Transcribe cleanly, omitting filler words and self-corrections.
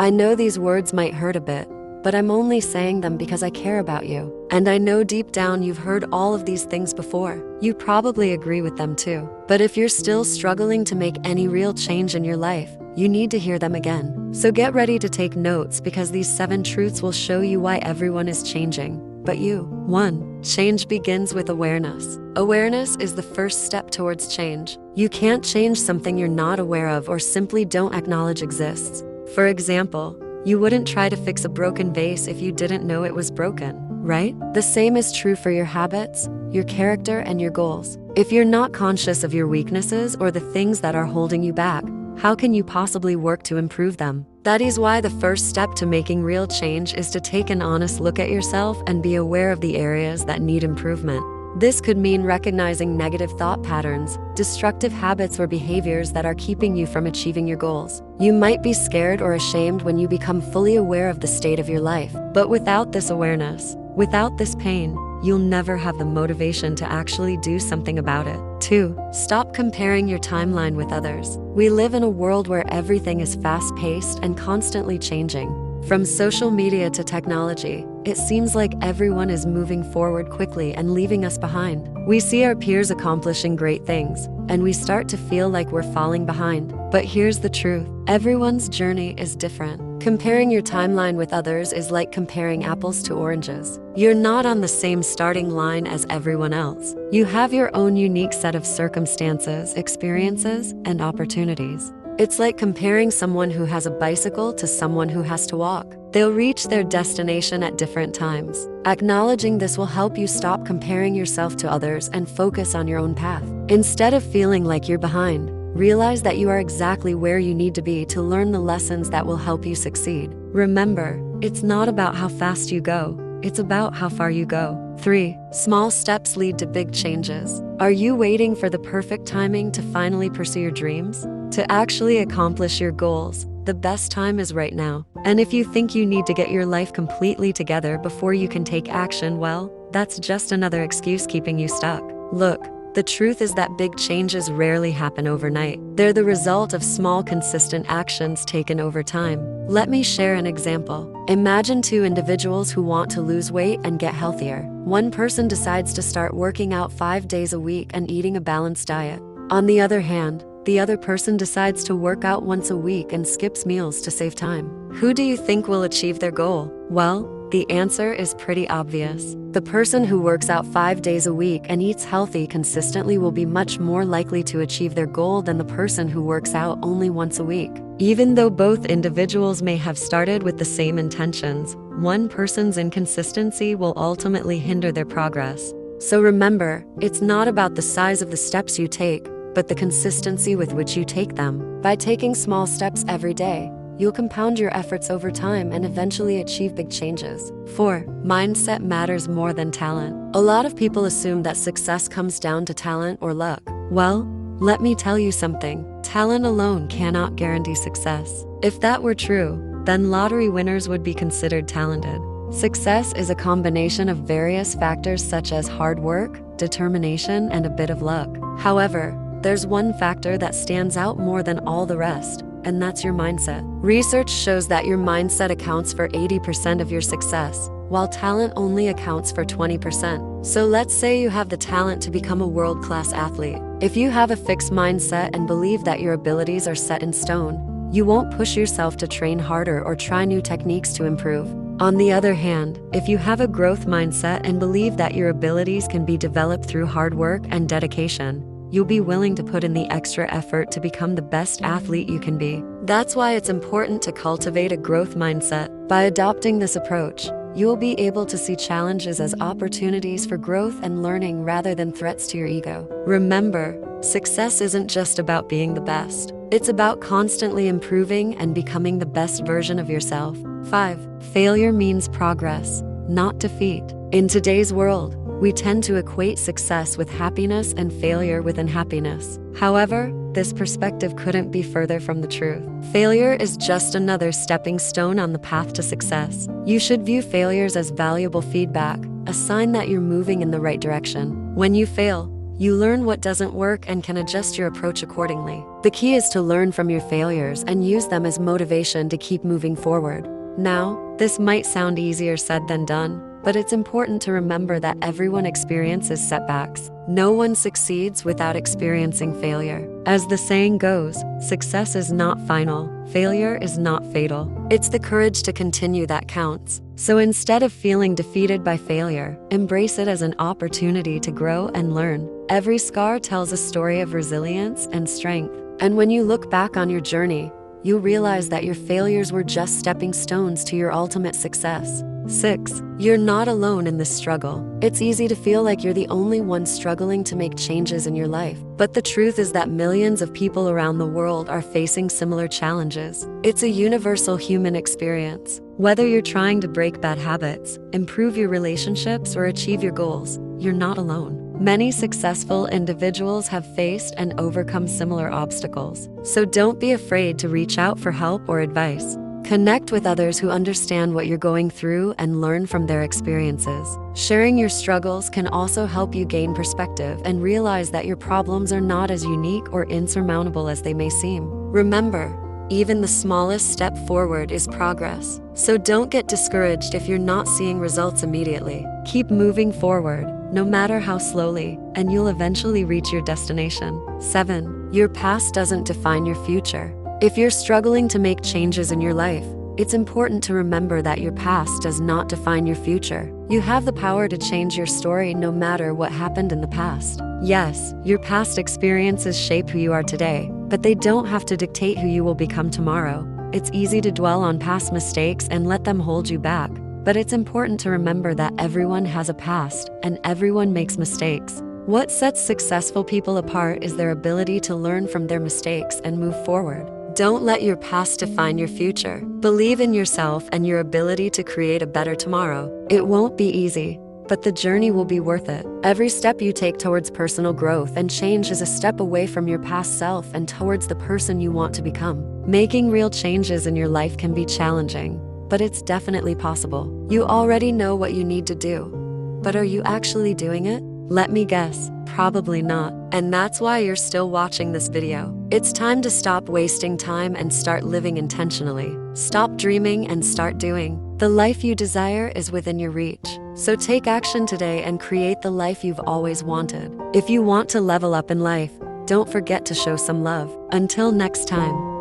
I know these words might hurt a bit, but I'm only saying them because I care about you. And I know deep down you've heard all of these things before. You probably agree with them too. But if you're still struggling to make any real change in your life, you need to hear them again. So get ready to take notes because these 7 truths will show you why everyone is changing, but you. 1. Change begins with awareness. Awareness is the first step towards change. You can't change something you're not aware of or simply don't acknowledge exists. For example, you wouldn't try to fix a broken vase if you didn't know it was broken, right? The same is true for your habits, your character, and your goals. If you're not conscious of your weaknesses or the things that are holding you back, how can you possibly work to improve them? That is why the first step to making real change is to take an honest look at yourself and be aware of the areas that need improvement. This could mean recognizing negative thought patterns, destructive habits, or behaviors that are keeping you from achieving your goals. You might be scared or ashamed when you become fully aware of the state of your life, but without this awareness, without this pain, you'll never have the motivation to actually do something about it. 2. Stop comparing your timeline with others. We live in a world where everything is fast-paced and constantly changing. From social media to technology, it seems like everyone is moving forward quickly and leaving us behind. We see our peers accomplishing great things, and we start to feel like we're falling behind. But here's the truth. Everyone's journey is different. Comparing your timeline with others is like comparing apples to oranges. You're not on the same starting line as everyone else. You have your own unique set of circumstances, experiences, and opportunities. It's like comparing someone who has a bicycle to someone who has to walk. They'll reach their destination at different times. Acknowledging this will help you stop comparing yourself to others and focus on your own path. Instead of feeling like you're behind, realize that you are exactly where you need to be to learn the lessons that will help you succeed. Remember, it's not about how fast you go, it's about how far you go. 3. Small steps lead to big changes. Are you waiting for the perfect timing to finally pursue your dreams? To actually accomplish your goals, the best time is right now. And if you think you need to get your life completely together before you can take action, well, that's just another excuse keeping you stuck. Look, the truth is that big changes rarely happen overnight. They're the result of small, consistent actions taken over time. Let me share an example. Imagine 2 individuals who want to lose weight and get healthier. One person decides to start working out 5 days a week and eating a balanced diet. On the other hand, the other person decides to work out once a week and skips meals to save time. Who do you think will achieve their goal? Well, the answer is pretty obvious. The person who works out 5 days a week and eats healthy consistently will be much more likely to achieve their goal than the person who works out only once a week. Even though both individuals may have started with the same intentions, one person's inconsistency will ultimately hinder their progress. So remember, it's not about the size of the steps you take, but the consistency with which you take them. By taking small steps every day, you'll compound your efforts over time and eventually achieve big changes. 4. Mindset matters more than talent. A lot of people assume that success comes down to talent or luck. Well, let me tell you something. Talent alone cannot guarantee success. If that were true, then lottery winners would be considered talented. Success is a combination of various factors such as hard work, determination, and a bit of luck. However, there's one factor that stands out more than all the rest, and that's your mindset. Research shows that your mindset accounts for 80% of your success, while talent only accounts for 20%. So let's say you have the talent to become a world-class athlete. If you have a fixed mindset and believe that your abilities are set in stone, you won't push yourself to train harder or try new techniques to improve. On the other hand, if you have a growth mindset and believe that your abilities can be developed through hard work and dedication, you'll be willing to put in the extra effort to become the best athlete you can be. That's why it's important to cultivate a growth mindset. By adopting this approach, you will be able to see challenges as opportunities for growth and learning rather than threats to your ego. Remember, success isn't just about being the best. It's about constantly improving and becoming the best version of yourself. 5. Failure means progress, not defeat. In today's world, we tend to equate success with happiness and failure with unhappiness. However, this perspective couldn't be further from the truth. Failure is just another stepping stone on the path to success. You should view failures as valuable feedback, a sign that you're moving in the right direction. When you fail, You learn what doesn't work and can adjust your approach accordingly. The key is to learn from your failures and use them as motivation to keep moving forward. Now, this might sound easier said than done, but it's important to remember that everyone experiences setbacks. No one succeeds without experiencing failure. As the saying goes, success is not final, failure is not fatal. It's the courage to continue that counts. So instead of feeling defeated by failure, embrace it as an opportunity to grow and learn. Every scar tells a story of resilience and strength. And when you look back on your journey, you realize that your failures were just stepping stones to your ultimate success. 6. You're not alone in this struggle. It's easy to feel like you're the only one struggling to make changes in your life. But the truth is that millions of people around the world are facing similar challenges. It's a universal human experience. Whether you're trying to break bad habits, improve your relationships, or achieve your goals, you're not alone. Many successful individuals have faced and overcome similar obstacles. So don't be afraid to reach out for help or advice. Connect with others who understand what you're going through and learn from their experiences. Sharing your struggles can also help you gain perspective and realize that your problems are not as unique or insurmountable as they may seem. Remember, even the smallest step forward is progress. So don't get discouraged if you're not seeing results immediately. Keep moving forward, no matter how slowly, and you'll eventually reach your destination. 7. Your past doesn't define your future. If you're struggling to make changes in your life, it's important to remember that your past does not define your future. You have the power to change your story no matter what happened in the past. Yes, your past experiences shape who you are today, but they don't have to dictate who you will become tomorrow. It's easy to dwell on past mistakes and let them hold you back, but it's important to remember that everyone has a past and everyone makes mistakes. What sets successful people apart is their ability to learn from their mistakes and move forward. Don't let your past define your future. Believe in yourself and your ability to create a better tomorrow. It won't be easy, but the journey will be worth it. Every step you take towards personal growth and change is a step away from your past self and towards the person you want to become. Making real changes in your life can be challenging, but it's definitely possible. You already know what you need to do, but are you actually doing it? Let me guess, probably not. And that's why you're still watching this video. It's time to stop wasting time and start living intentionally. Stop dreaming and start doing. The life you desire is within your reach. So take action today and create the life you've always wanted. If you want to level up in life, don't forget to show some love. Until next time.